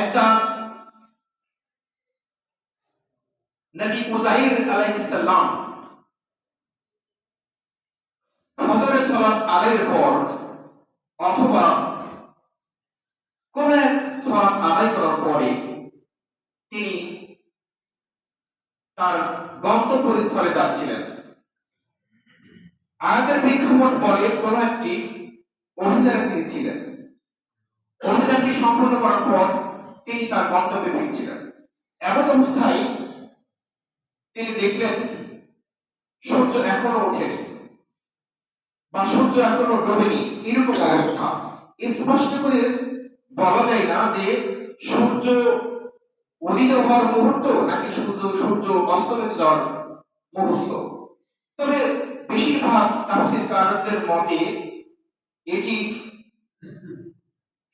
একটা নবী উযাইর আলাইহিস সালাম ফজরের সালাত আদায়ের পর অথবা কোন এক সালাত আদায় করার পরে তিনি তার গন্তব্যস্থলে যাচ্ছিলেন। আয়াতের প্রেক্ষাপট বলে কোন একটি অভিযানে তিনি ছিলেন। অভিযানটি সম্পন্ন করার পর তিনি তার গন্তব্যে ফিরছিলেন। এমন অবস্থায় তিনি দেখলেন সূর্য এখনো ওঠেনি বা সূর্য এখনো ডোবেনি, এরকম অবস্থা। স্পষ্ট করে বলা যায় না যে সূর্য উদিত হওয়ার মুহূর্ত নাকি সূর্য অস্তমিত যাওয়ার মুহূর্ত। তবে বেশিরভাগ তাফসীরকারদের মতে এটি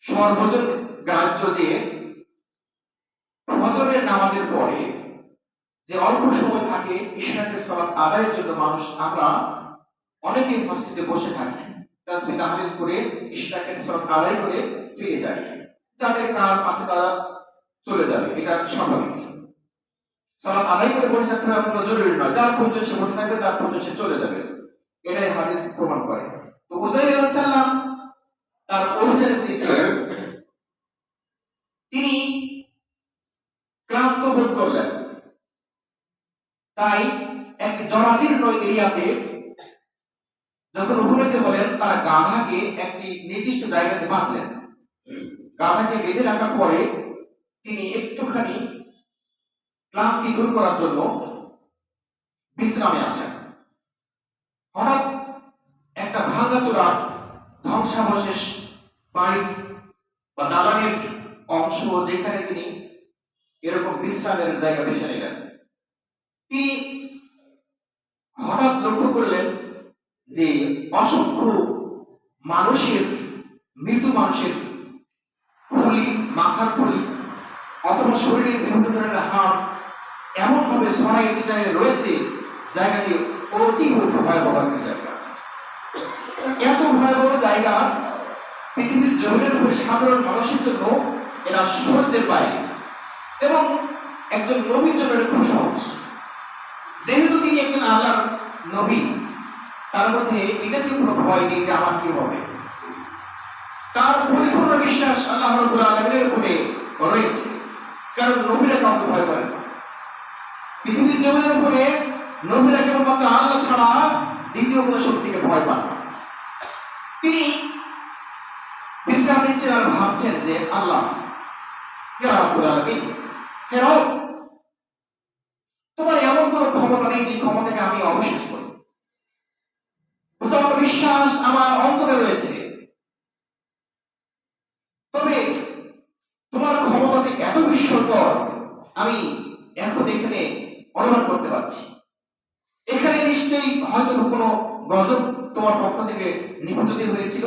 সর্বজন গ্রাহ্য যে ফজরের নামাজের পরে যে অল্প সময় থাকে ইশরাকের সালাত আদায়ের জন্য আমরা অনেকে মসজিদে বসে থাকি, তাসবিহ তাহলিল করে ইশরাকের সালাত আদায় করে ফিরে যায়। যাদের কাজ আছে তারা চলে যাবে, এটা স্বাভাবিক। সালাত আদায় করে বসে থাকতে আমরা জরুরি নয়, যার প্রয়োজন সে বসে থাকবে, যার প্রয়োজন সে চলে যাবে, এটাই হাদিস প্রমাণ করে। তো উযাইর আলাইহিস সালাম তার অভিযানে ছিলেন, তিনি ক্লান্ত বোধ করলেন, তাই এক জরাজীর্ণ এরিয়াতে যখন উপনীত হলেন তার গাধাকে একটি নির্দিষ্ট জায়গাতে বাঁধলেন। গাধাকে বেঁধে রাখার পরে তিনি একটুখানি ক্লান্তি দূর করার জন্য বিশ্রামে আছেন। হঠাৎ একটা ভাঙাচোরা ধ্বংসাবশেষ বাড়ি বা দালানের অংশ যেখানে তিনি এরকম বিশ্রামের জায়গা বেছে নিলেন, তিনি হঠাৎ লক্ষ্য করলেন যে অসংখ্য মৃত্যু মানুষের খুলি, মাথার খুলি অথবা শরীরের বিভিন্ন ধরনের হাড় এমন ভাবে ছড়াই ছিটায় রয়েছে, জায়গাটি অতি ভয়াবহ একটি জায়গা। এত ভয়াবহ জায়গা পৃথিবীর জমিনের উপরে সাধারণ মানুষের জন্য এরা সহ্যের বাইরে, এবং একজন নবীর জন্য খুব সহজ। যেহেতু তিনি একজন আল্লাহর নবী, তার মধ্যে নিজেকে কোনো ভয় নেই যে আমার কি হবে। তার পরিপূর্ণ বিশ্বাস আল্লাহ রাব্বুল আলামিনের উপরে রয়েছে, কারণ নবীরা কাউকে ভয় করে না। পৃথিবীর জমিনের উপরে নবীরা কেবলমাত্র আল্লাহ ছাড়া দ্বিতীয় কোনো শক্তিকে ভয় পান না। তিনি বিশ্রাম নিচ্ছেন আর ভাবছেন যে আল্লাহ, ইয়া রাব্বুল আলামিন, হে রব, তোমার এমন কোনো ক্ষমতা নেই যে ক্ষমতাকে আমি অবিশ্বাস করি। প্রচন্ড বিশ্বাস আমার অন্তরে রয়েছে, তবে তোমার ক্ষমতা যে এত বিস্ময়কর আমি এখন এখানে অনুমান করতে পারছি। এখানে নিশ্চয়ই হয়তো কোনো গজব তোমার পক্ষ থেকে নিপতিত হয়েছিল।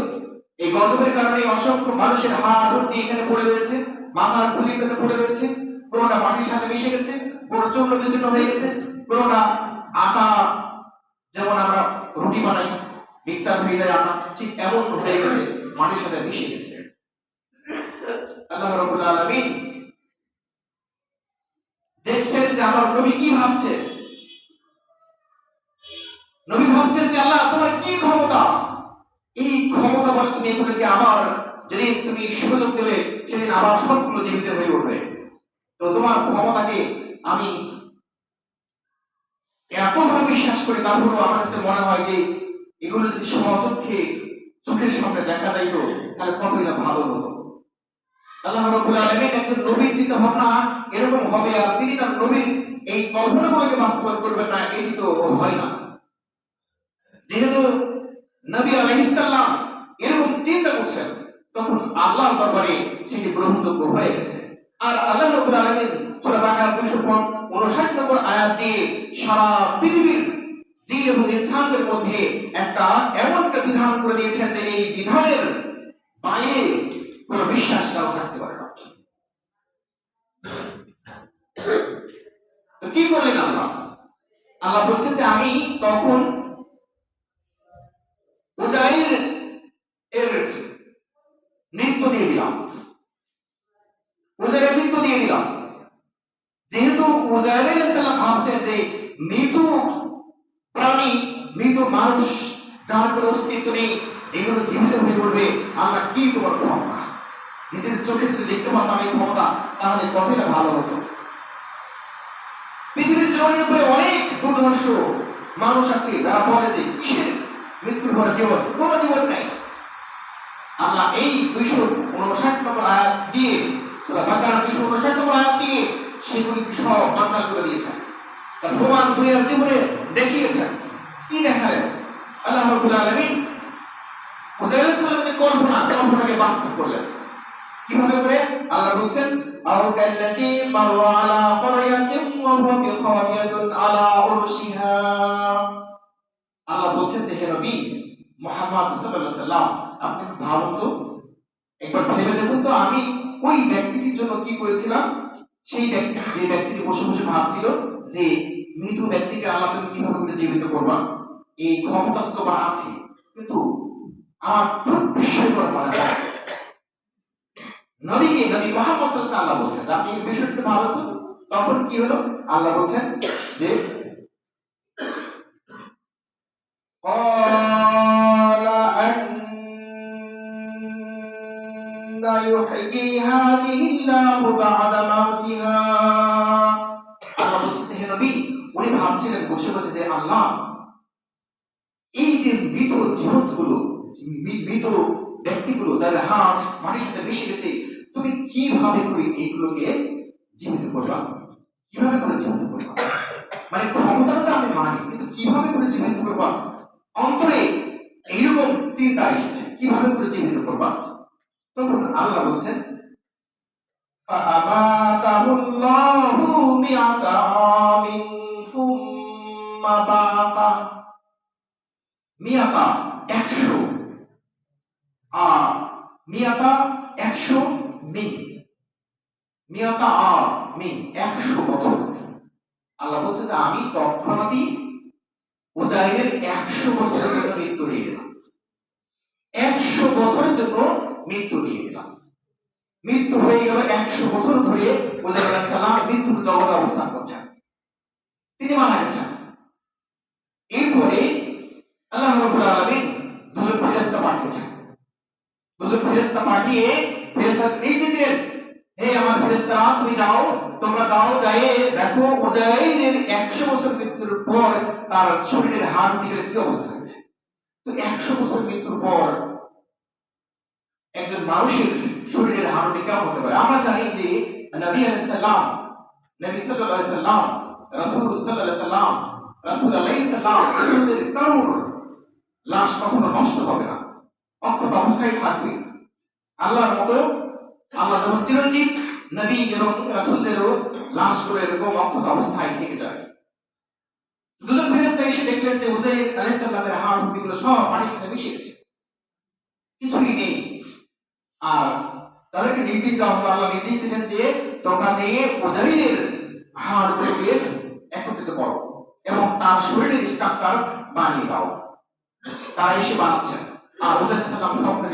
এই গজবের কারণে অসংখ্য মানুষের হাড় দিয়ে এখানে পড়ে রয়েছে, মাথার খুলি এখানে পড়ে রয়েছে, কোনোটা মাটির সাথে মিশে গেছে, কোনো চূর্ণ বিচূর্ণ হয়ে গেছে, কোনোটা আটা যেমন আমরা রুটি বানাই মিক্সচার হয়ে যায় আটা, ঠিক এমন হয়ে গেছে, মাটির সাথে মিশে গেছে। আল্লাহ রাব্বুল আলামিন দেখছেন যে আমার নবী কি ভাবছে। নবী ভাবছেন যে আল্লাহ, তোমার কি ক্ষমতা, এই ক্ষমতা বলে তুমি এগুলোকে আবার যেদিন তুমি সুযোগ দেবে সেদিন আবার সবগুলো জীবিত হয়ে উঠবে। তো তোমার ক্ষমতাকে আমি এতভাবে বিশ্বাস করি, তারপরেও আমার কাছে মনে হয় যে এগুলো যদি চোখের সামনে দেখা যাইতো তাহলে কতই না ভালো হতো। আল্লাহ রাব্বুল আলামিন একজন নবীর চিন্তা ভাবনা এরকম হবে, আর তিনি তার নবীর এই কল্পনাগুলোকে বাস্তবায়ন করবেন না, এটি তো হয় না। যেহেতু নবী আলাইহিস সালাম এরকম চিন্তা করছেন, তখন আল্লাহর দরবারে সেটি গ্রহণযোগ্য হয়ে গেছে। আর আল্লাহ রাব্বুল আলামিন সূরা বাকারা 259 নম্বর আয়াত দিয়ে সারা পৃথিবীর জিন এবং ইনসানদের মধ্যে এমন একটা বিধান করে দিয়েছেন যে এই বিধানের বাইরে কোনো বিশ্বাস কারো থাকতে পারে না। তো কি করলেন আল্লাহ বলছেন যে আমি তখন উযাইর এর নৃত্য দিয়ে দিলাম। উযাইর দিলাম। যেহেতু উযাইর আলাইহিস সালাম ভাবছেন যে মৃত প্রাণী, মৃত মানুষ, যার কোনো অস্তিত্ব নেই, এগুলো জীবিত হয়ে পড়বে, আল্লাহ কি তোমার ক্ষমতা, নিজের চোখে যদি দেখতে পারতাম এই ক্ষমতা, তাহলে কতটা ভালো হতো। পৃথিবীর জীবনের উপরে অনেক দুর্ধর্ষ মানুষ আছে যারা বলে যে কিসের মৃত্যুর পরে জীবন, কোনো জীবন নাই। আল্লাহ এই 259 নম্বর আয়াত দিয়ে, সূরা বাকারা 259 নম্বর আয়াত দিয়ে সেগুলি সব বাতিল করে দিয়েছেন। তার প্রমাণ দুনিয়ার জীবনে দেখিয়েছেন। কি দেখালেন? আল্লাহ রাব্বুল আলামিন উযাইর আলাইহিস সালামের যে কল্পনাকে বাস্তব করলেন। কিভাবে করে? আল্লাহ বলছেন আও কাল্লাতী মাররা আলা ক্বরিয়াতিন ওয়া হুয়া বিখাবিয়াতুন আলা উরশিহা। আল্লাহ বলছেন যে হে নবী মুহাম্মদ সাল্লাল্লাহু আলাইহি সাল্লাম, আপনি ভাবুন তো, একবার ভেবে দেখুন তো, আমি ওই ব্যক্তিটির জন্য কি করেছিলাম। সেই ব্যক্তি, যে ব্যক্তিটি বসে বসে ভাবছিল যে মৃত ব্যক্তিকে আল্লাহ তুমি কিভাবে করে জীবিত করবা, এই ক্ষমতা তো বা আছে, কিন্তু আমার খুব বিস্ময়কর মনে হয় নবী মুহাম্মদ সাল্লাল্লাহু আলাইহি ওয়াসাল্লাম বলছেন আপনি এই বিষয়টা ভাবুন তো। তখন কি হলো? আল্লাহ বলছেন যে ক্বালা আন্না ইউহয়ি হাযিহিল্লাহু বা'দা মাউতিহা। আল্লাহ বলছেন হে নবী, উনি ভাবছিলেন বসে বসে যে আল্লাহ এই যে মৃত জীবনগুলো, মৃত ব্যক্তিগুলো যাদের হাড় মাটির সাথে মিশে গেছে, তুমি কিভাবে করে এইগুলোকে জীবিত করবা, কিভাবে করে জীবিত করবা? মানে ক্ষমতাটা তো আমি মানি, কিন্তু কিভাবে করে জীবিত করবা, অন্তরে এইরকম চিন্তা এসেছে, কিভাবে করে জীবিত করবা। তখন আল্লাহ বলছেন ফাআমাতাহুল্লাহু মিআতা আমিন সুম্মা বাআসা। মিয়াতা 100, মিয়াতা 100 মিন, মিয়াতা মিন 100 বছর। আল্লাহ বলছে যে আমি তৎক্ষণাৎই উযাইরের 100 বছরের জন্য মৃত্যু নিয়ে দিলাম। 100 বছরের জন্য মৃত্যু নিয়ে দিলাম। মৃত্যু হয়ে গেল। 100 বছর ধরে উযাইর আলাইহিস সালাম মৃত্যুর জগতে অবস্থান করছেন, তিনি মারা গেছেন। এরপরে আল্লাহ রাব্বুল আলামিন দুজন ফেরেশতা পাঠিয়েছেন। দুজন ফেরেশতা পাঠিয়ে ফেরেশতা নির্দেশ দিলেন, হে আমার ফেরেশতারা, তুমি যাও, তোমরা যাও, যাই দেখো উযাইরের 100 বছর মৃত্যুর পর তার শরীরের হাড়গুলোর কি অবস্থা হয়েছে। তো 100 বছর মৃত্যুর পর একজন মানুষের শরীরের হাড়টি কেমন হতে পারে? আমরা জানি যে নবী আলাইহিস সালাম, নবী সাল্লাল্লাহু আলাইহি সাল্লাম, রাসূল সাল্লাল্লাহু আলাইহি সাল্লাম, রাসূল আলাইহিস সালাম, এদের কারোর লাশ কখনো নষ্ট হবে না, অক্ষত অবস্থায় থাকবে। আল্লাহর মতো আল্লাহ যেমন চিরঞ্জীব, নবী এবং রাসূলদেরও লাশগুলো এরকম অক্ষত অবস্থায় থেকে যায়। দুজন ফেরেশতা এসে দেখলেন যে উযাইর আলাইহিস সালামের হাড়গুলো সব পানির সাথে মিশে গেছে, কিছুই নেই। আর তাদেরকে নির্দেশ দেওয়া হলো, আল্লাহ নির্দেশ দিলেন যে তোমরা যে উযাইরের হাড়গুলোকে একত্রিত করো এবং তার শরীরের স্ট্রাকচার বানিয়ে দাও। তারা এসে বানাচ্ছেন, আর উযাইর সালাম স্বপ্নে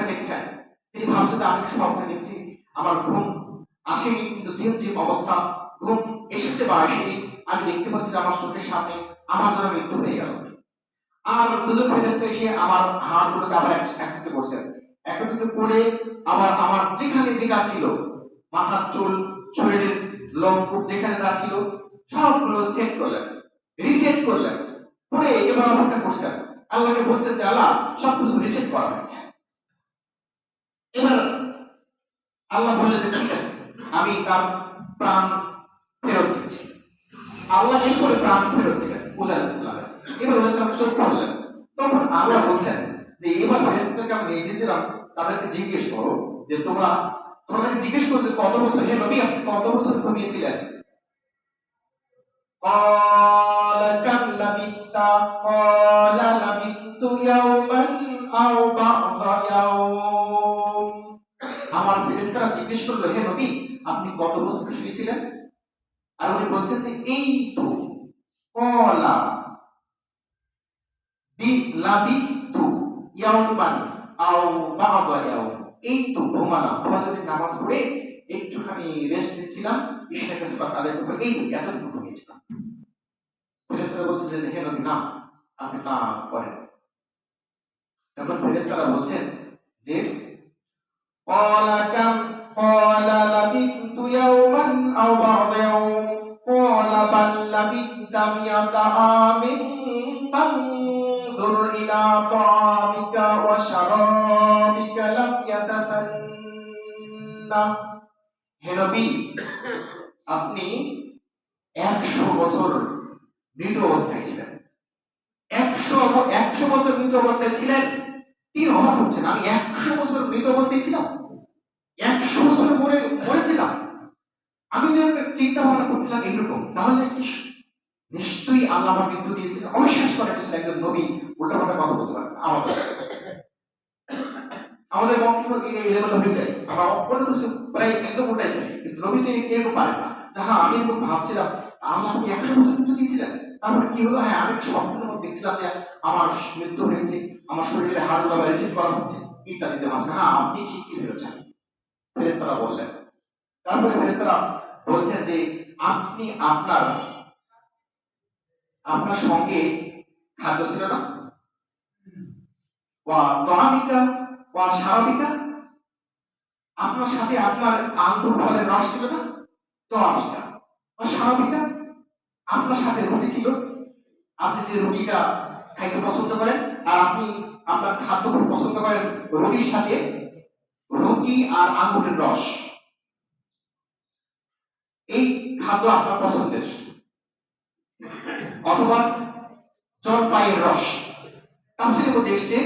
দেখছেন। তিনি ভাবছেন যে আমি স্বপ্নে দেখছি, আমার ঘুম আসেনি, কিন্তু ঝিমঝিম অবস্থা, ঘুম এসেছে বা আসেনি, আমি দেখতে পাচ্ছি যে আমার চোখের সামনে আমার যেন মৃত্যু হয়ে গেল। আর দুজন ফেরেশতা এসে আমার হাড়গুলোকে আবার একত্রিত করছেন। একত্রিত করে আবার আমার যেখানে যেটা ছিল, মাথার চুল, শরীরের লোমকূপ যেখানে যা ছিল সবগুলো সেট করলেন, রিসেট করলেন, করে এবার অপেক্ষা করছেন। আল্লাহকে বলছেন যে আল্লাহ সবকিছু রিসেট করা হয়েছে। এবার আল্লাহ বললেন যে ঠিক আছে, আমি তার প্রাণ ফেরত দিচ্ছি। আল্লাহ এরপরে প্রাণ ফেরত দিলেন উযাইর আলাইহিস সালামের। এবার উযাইর সালাম চোখ খুললেন। তখন আল্লাহ বলছেন যে এবার ফেরেশতাকে আমি নির্দেশ দিলাম, তাদেরকে জিজ্ঞেস করো যে তোমাদেরকে জিজ্ঞেস করো যে কত বছর, হে নবী আপনি কত বছর ঘুমিয়েছিলেন? قال كم لبثت قال لبثت يوما أو بعض يوم। আমার ফেরেশতারা জিজ্ঞেস করলো, হে নবী আপনি কত বছর শুয়েছিলেন? আর উনি বলছেন যে এই তো কলা লাবিথু ইয়াউমান আও বা'দা ইয়াউম, এই তো ঘুমালাম, ফজরের নামাজ পড়ে একটুখানি রেস্ট নিচ্ছিলাম, ইশাকে সালাত আদায় করবো, এই এতটুকু ঘুমিয়েছিলাম। ফেরেশতারা বলছে যে হে নবী না, আপনি তা করেন। তখন ফেরেশতারা বলছেন যে قال كم قال لبثت يوما أو بعض يوم قال بل لبثت 100 عام فانظر إلى طعامك وشرابك لم يتسنى। হে নবী, আপনি 100 বছর মৃত অবস্থায় ছিলেন। 100 বছর মৃত অবস্থায় ছিলেন। তিনি অবাক হচ্ছেন, আমি 100 বছর মৃত অবস্থায় ছিলাম, 100 বছর মরেছিলাম। আমি তো চিন্তা ভাবনা করছিলাম এইরকম, তাহলে নিশ্চয়ই আল্লাহ আমার মৃত্যু দিয়েছিলেন। অবিশ্বাস করে একজন নবী উল্টাপাল্টা কথা বলতে পারেন। আমাদের বক্তব্য এই লেভেল হয়ে যায়, আমরা অন্য কিছু প্রায় একদম উল্টাই ফেলি, কিন্তু নবী তো এরকম পারেন না। যাহা আমি এরকম ভাবছিলাম আল্লাহ আপনি 100 বছর মৃত্যু দিয়েছিলেন, তারপরে কি হলো? হ্যাঁ, আমি স্বপ্নের মধ্যে দেখছিলাম যে আমার মৃত্যু হয়েছে, আমার শরীরে হাড়গুলো রিসিভ করা হচ্ছে ইত্যাদিতে ভাবছে। হ্যাঁ, আপনি ঠিকই ভেবেছেন। ফেরেশতারা বললেন, তারপরে ফেরেশতারা বলছেন যে আপনি আপনার সঙ্গে খাদ্য ছিল না, ওয়া তাআমিকা ওয়া শারাবিকা, আপনার সাথে আপনার আঙ্গুর ফলের রস ছিল না, তাআমিকা ওয়া শারাবিকা, আপনার সাথে রুটি ছিল, আপনি যে রুটিটা খাইতে পছন্দ করেন, আর আপনি আপনার খাদ্য খুব পছন্দ করেন রুটির সাথে রুটি আর আঙ্গুরের রস, এই খাদ্য আপনার পছন্দের, অথবা জলপাইয়ের রস। তাফসীরের মধ্যে এসেছে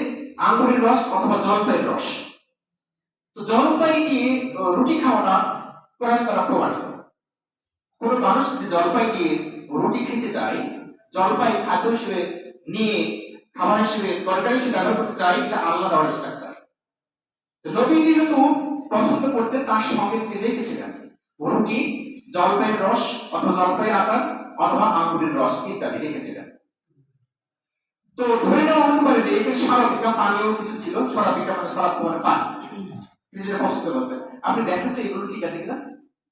আঙ্গুরের রস অথবা জলপাইয়ের রস। তো জলপাই দিয়ে রুটি খাওয়াটা কোরআন দ্বারা প্রমাণিত। কোন মানুষ যদি জলপাই দিয়ে রুটি খেতে চায়, জলপাই খাদ্য হিসেবে নিয়ে খাবার হিসেবে তরকারি হিসেবে ব্যবহার করতে চায়, এটা আল্লাহ দেওয়ার স্ট্রাকচার। নবী যেহেতু পছন্দ করতে, তার সঙ্গে তিনি রেখেছিলেন রুটি, জলপাইয়ের রস অথবা জলপাইয়ের আচার অথবা আঙ্গুরের রস ইত্যাদি রেখেছিলেন। তো ধরে নেওয়া হতে পারে যে এখানে সারাবিকা পানীয় কিছু ছিল, সারাবিকা মানে শরাব মানে পানি, তিনি যেটা পছন্দ করতেন। আপনি দেখেন তো এগুলো ঠিক আছে কিনা,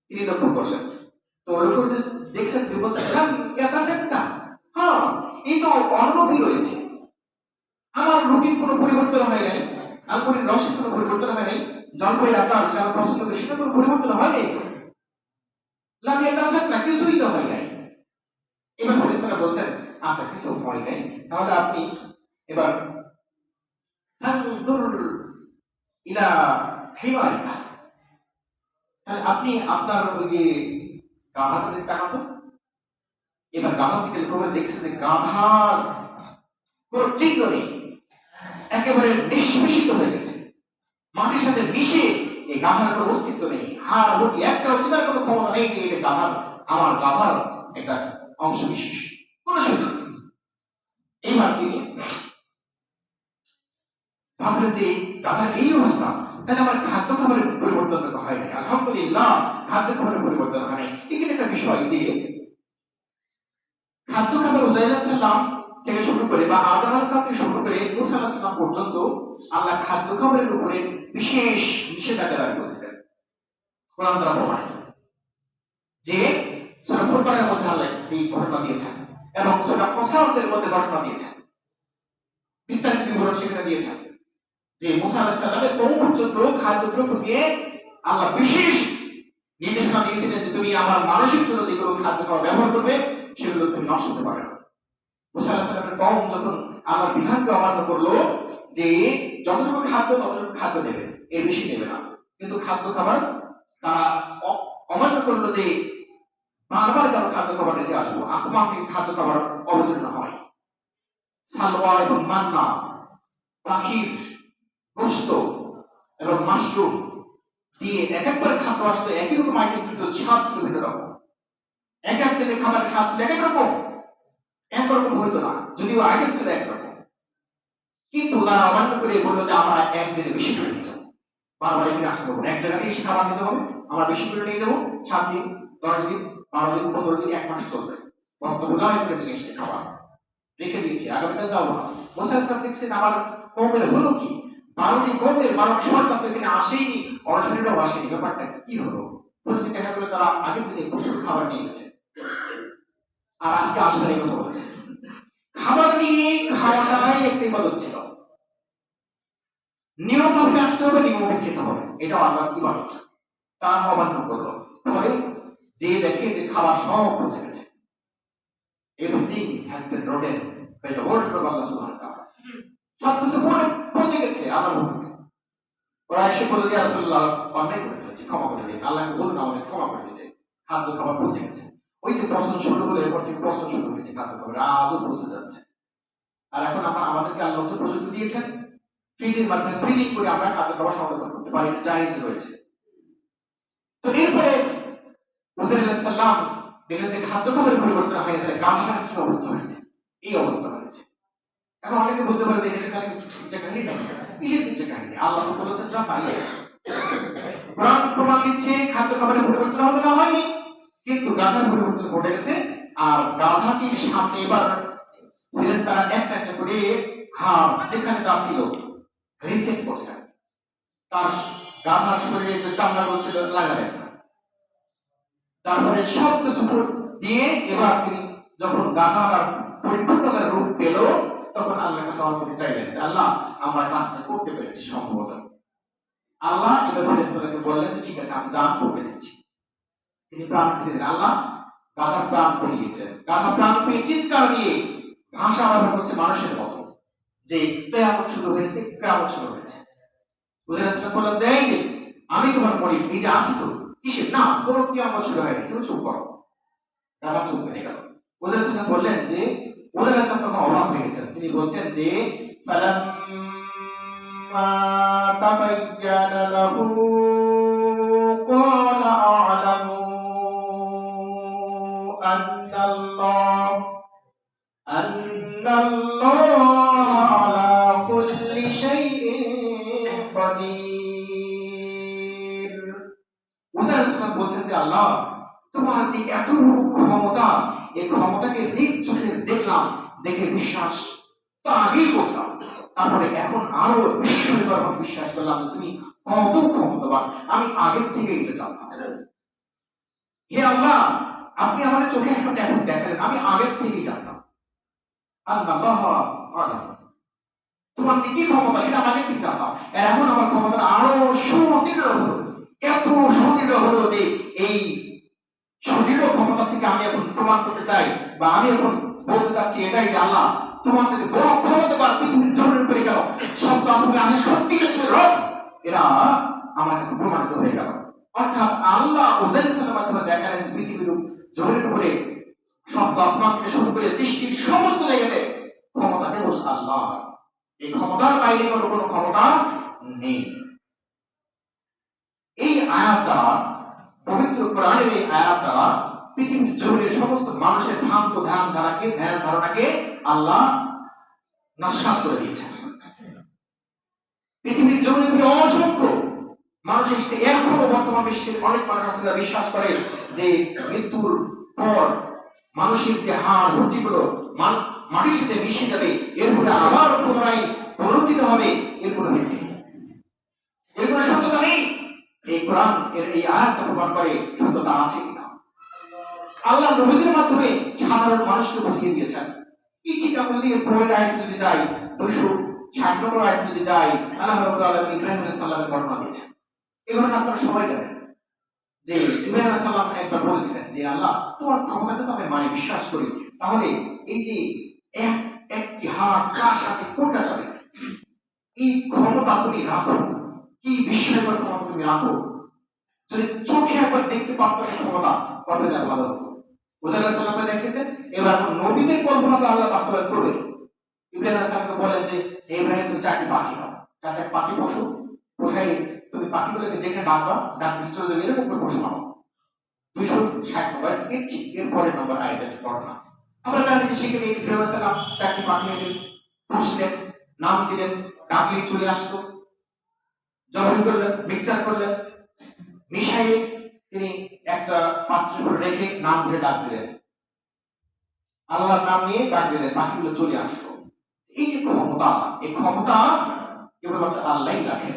তিনি লক্ষ্য করলেন। তো লক্ষ্য করতে দেখছেন, তিনি বলছেন হ্যাঁ, এই তো অন্নবী রয়েছে, আমার রুটির কোনো পরিবর্তন হয় নাই, আঙ্গুরের রসের কোনো পরিবর্তন হয় নাই, জলপাইয়ের আচার যেটা আমার পছন্দ করি সেটা কোনো পরিবর্তন হয় নাই, তো না কিছুই তো হয় নাই। এবার ফেরেশতারা বলছেন আচ্ছা কিছু হয় নাই, তাহলে আপনি এবার ইলা হিমারিকা, তাহলে আপনি আপনার ওই যে গাধার দিকে তাকাতো। এবার গাধার দিকে লক্ষ্য করে দেখছেন যে গাধার কোন চিহ্ন নেই, একেবারে নিষ্পেষিত হয়ে গেছে, মাটির সাথে মিশে এই গাধার কোনো অস্তিত্ব নেই। হাড় হুটি একটা হচ্ছে না, কোনো ক্ষমতা নেই যে এটা গাধার, আমার গাধার একটা অংশ বিশেষ, কোন সুযোগ। এইবার তিনি ভাবলেন যে গাধার এই অবস্থা, তাহলে আমার খাদ্য খাবারের পরিবর্তন তো হয় নাই, আলহামদুলিল্লাহ খাদ্য খাবারের পরিবর্তন হয় নাই। এখানে একটা বিষয় যে খাদ্য খাবার উজাইর আলাইহিস সালাম থেকে শুরু করে বা আদম আলাইহিস সালাম থেকে শুরু করে মূসা আলাইহিস সালাম পর্যন্ত আল্লাহ খাদ্য খাবারের উপরে বিশেষ নিষেধাজ্ঞা জারি করেছিলেন, কোরআন দ্বারা প্রমাণিত। যে সূরা ফুরকানের মধ্যে আল্লাহ এই ঘটনা দিয়েছেন এবং সূরা কসাসের মধ্যে ঘটনা দিয়েছেন, বিস্তারিত বিবরণ সেখানে দিয়েছেন যে মূসা আলাইহিস সালামের কওম পর্যন্ত খাদ্যদ্রব্য দিয়ে আল্লাহ বিশেষ নির্দেশনা দিয়েছিলেন যে তুমি আমার মানুষের জন্য যেগুলো খাদ্য খাবার ব্যবহার করবে সেগুলো তুমি নষ্ট করতে পারবে না। মূসা আলাইহিস সালামের কওম যখন আল্লাহর বিধানকে অমান্য করলো যে যতটুকু খাদ্য ততটুকু খাদ্য দেবে, এর বেশি দেবে না, কিন্তু খাদ্য খাবার তারা অমান্য করলো যে বারবার কেন খাদ্য খাবার নিতে আসবো, আসমান থেকে খাদ্য খাবার অবতীর্ণ হয়, সালওয়া এবং মান্না, পাখির গোশত এবং মাশরুম দিয়ে এক একবার খাদ্য আসতো, একই রকম আইটেম, কিন্তু স্বাদ ছিল ভিন্ন রকম। এক এক দিনের খাবার স্বাদ ছিল এক এক রকম, একরকম হইতো না, যদিও আইটেম ছিল একরকম, কিন্তু তারা অমান্য করে বললো যে আমরা একদিনে বেশি করে নিতে হবে, বারবার এখানে আসতে পারবো না, এক জায়গা থেকে এসে খাবার নিতে হবে, আমরা বেশি করে নিয়ে যাবো, 7 দিন 10 দিন 12 দিন 15 দিন 1 মাস চলবে, বস্তা বোঝাই করে নিয়ে এসছে খাবার রেখে দিয়েছি, আগামীকাল যাবো না। মূসা আলাইহিস সালাম দেখছেন আমার কওমের হলো কি, 12টি কওমের 12টি সন্তান তো এখানে আসেইনি, অনশনেরও আসেনি। ব্যাপারটা কি হলো? বুঝতে দেখা গেল তারা আগের দিনে প্রচুর খাবার নিয়ে গেছে, আর আজকে আসলে এই কথা বলছে। খাবার নিয়ে খাওয়াটাই একটা ইবাদত ছিল, নিয়ম ভাবে আসতে হবে, নিয়ম ভাবে খেতে হবে, এটা আল্লাহর ইবাদত। তার অবাধ্য করলো, পরে যে দেখে যে খাবার সব পচে গেছে, everything has been rotten by the word of Allah subhanahu wa ta'ala, সব কিছু পচে গেছে আল্লাহর হুকুমে। ওরা এসে বলে যে রাসূলুল্লাহ অন্যায় করে ফেলেছি, ক্ষমা করে দিন, আল্লাহকে বলুন আমাদের ক্ষমা করে দিতে, খাদ্য খাবার পচে গেছে। ওই যে পচন শুরু হলো, এরপর থেকে পচন শুরু হয়েছে, খাদ্য খাবার আজও পচে যাচ্ছে। আর এখন আমাদেরকে আল্লাহ নতুন প্রযুক্তি দিয়েছেন, ফ্রিজের মাধ্যমে ফ্রিজিং করে আমরা খাদ্য খাবার সংরক্ষণ করতে পারি, জায়েজ রয়েছে। তো এরপরে হুসাইন আলাইহিস সালাম দেখলেন যে খাদ্য খাবারের পরিবর্তন হয়েছে, গাধার কি অবস্থা হয়েছে, এই অবস্থা হয়েছে। এখন অনেকে বলতে পারে যে এটা খালি কিচ্ছা কাহিনী না, কিসের কিচ্ছা কাহিনী? আল্লাহ তো বলেছেন যা তাই। কোরআন প্রমাণ দিচ্ছে খাদ্য খাবারের পরিবর্তন হবে না, হয়নি, কিন্তু গাধার পরিবর্তন ঘটে গেছে। আর গাধাটির সামনে এবার ফেরেশতারা একটা একটা করে যেখানে যাচ্ছিল রিসেট করছেন, তার গাধার শরীরে যে চামড়াগুলো ছিল লাগালেন, তারপরে সব কিছু দিয়ে এবার তিনি যখন গাধার পরিপূর্ণতার রূপ পেল, তখন আল্লাহর কাছে অনুমতি চাইলেন যে আল্লাহ আমরা কাজটা করতে পেরেছি সম্ভবত। আল্লাহ এবার ফেরেশতাদেরকে বললেন যে ঠিক আছে আমি জান করে দিচ্ছি। তিনি প্রাণ ফিরে দিলেন, আল্লাহ গাধার প্রাণ ফিরিয়ে দিলেন। গাধা প্রাণ ফিরে চিৎকার দিয়ে ভাষা ব্যবহার করছে মানুষের মতো, যে কিয়ামত শুরু হয়েছে, কিয়ামত শুরু হয়েছে। হুসাইন বললেন যে এই যে আমি তোমার পরি নিজে আছি তো, কিসের না, কোনো কিয়ামত শুরু হয়নি, তুমি চুপ করো। গাধা চুপ হয়ে গেল। হুসাইন বললেন যে হুসাইন তখন অবাক হয়ে গেছেন, তিনি বলছেন যে ফালাম্মা তাবায়্যানা লাহু ক্বালা আ'লামু আন্নাল্লাহ আলা কুল্লি শাইইন কাদির। হুসাইন বলছেন যে আল্লাহ তোমার যে এত ক্ষমতা, এই ক্ষমতাকে নিজ চোখে দেখলাম, দেখে বিশ্বাস তো আগেই করতাম, তারপরে এখন আরো বিশ্বাস করলাম যে তুমি কত ক্ষমতাবান, আমি আগের থেকে এটা জানতাম। হে আল্লাহ আপনি আমাদের চোখে এখন দেখালেন, আমি আগের থেকেই জানতাম। আল্লাহ তোমার যে কি ক্ষমতা সেটা আমি আগের থেকে জানতাম, এখন আমার ক্ষমতা আরো সুদৃঢ় হলো, এত সুদৃঢ় হলো যে এই সুদৃঢ় ক্ষমতা থেকে আমি এখন প্রমাণ করতে চাই, বা আমি এখন বলতে চাচ্ছি এটাই যে আল্লাহ তোমার সাথে বড় ক্ষমতা বা পৃথিবীর জমির উপরে গেল, সব তো আসলে আমি সত্যি রব, এরা আমার কাছে প্রমাণিত হয়ে গেল। অর্থাৎ আল্লাহ হুসাইনের মাধ্যমে দেখালেন যে পৃথিবীর জমির উপরে সপ্ত আসমান থেকে শুরু করে সৃষ্টির সমস্ত জায়গাতে ক্ষমতা কেবল আল্লাহ, এই ক্ষমতার বাইরে কোনো ক্ষমতা নেই। এই আয়াতটা, পবিত্র কোরআনের এই আয়াতটা পৃথিবীর জমিনের সমস্ত মানুষের ভ্রান্ত ধ্যান ধারণাকে আল্লাহ নস্যাৎ করে দিয়েছেন। পৃথিবীর জমিনে অসংখ্য মানুষ এসছে, এখনো বর্তমান বিশ্বের অনেক মানুষ আছে যারা বিশ্বাস করে যে মৃত্যুর পর মানুষের যে হাড় হড্ডিগুলো মাটির সাথে মিশে যাবে, এরপরে আবার পুনরায় পুনরুত্থিত হবে, এরপরে মিশে এরপরে সত্যতা নেই। এই কোরআন এর এই আয়াতটা প্রমাণ করে সত্যতা আছে কিনা। আল্লাহ নবীদের মাধ্যমে সাধারণ মানুষকে বুঝিয়ে দিয়েছেন। ইচ্ছিক আমরা যদি পরের আয়াত যদি যাই, 260 নম্বর আয়াত যদি যাই, আল্লাহ রাব্বুল আলামিন ইব্রাহিম আলাইহিস সালামের ঘটনা দিয়েছেন। এই ঘটনা আপনারা সবাই জানেন যে ইব্রাহিম আলাইহিস সালাম একবার বলেছিলেন যে আল্লাহ তোমার ক্ষমতাকে তো আমি মানে বিশ্বাস করি, তাহলে এই যে একটি হাড় কার সাথে কোনটা যাবে, এই ক্ষমতা তুমি রাখো, কি বিস্ময়কর ক্ষমতা তুমি রাখো, যদি চোখে একবার দেখতে পারতো ক্ষমতা কতটা ভালো হতো। হুসাইন আলাইহিস সালামকে দেখেছেন, এবার নবীদের কল্পনা তো আল্লাহ বাস্তবায়ন করবে। ইব্রাহিম আলাইহিস সালামকে বলেন যে ইব্রাহিম তুমি 4টি পাখি নাও, 4টা পাখি পশু পোষাই, তুমি পাখিগুলোকে দেখে ডাকবা, ডাকতে চলে যাবে, এরকম করে পশু নাও। 260 নম্বর এর ঠিক এর পরের নম্বর আয়াতের ঘটনা আমরা জানি যে সেখানে ইব্রাহিম আলাইহিস সালাম 4টি পাখি এনে পুষলেন, নাম দিলেন, ডাকলেই চলে আসতো, জবাই করলেন, মিক্সচার করলেন, মিশাইয়ে তিনি একটা পাত্রের উপর রেখে নাম ধরে ডাক দিলেন, আল্লাহর নাম নিয়ে ডাক দিলেন, পাখিগুলো চলে আসলো। এই যে ক্ষমতা, এই ক্ষমতা কেবলমাত্র আল্লাহই রাখেন।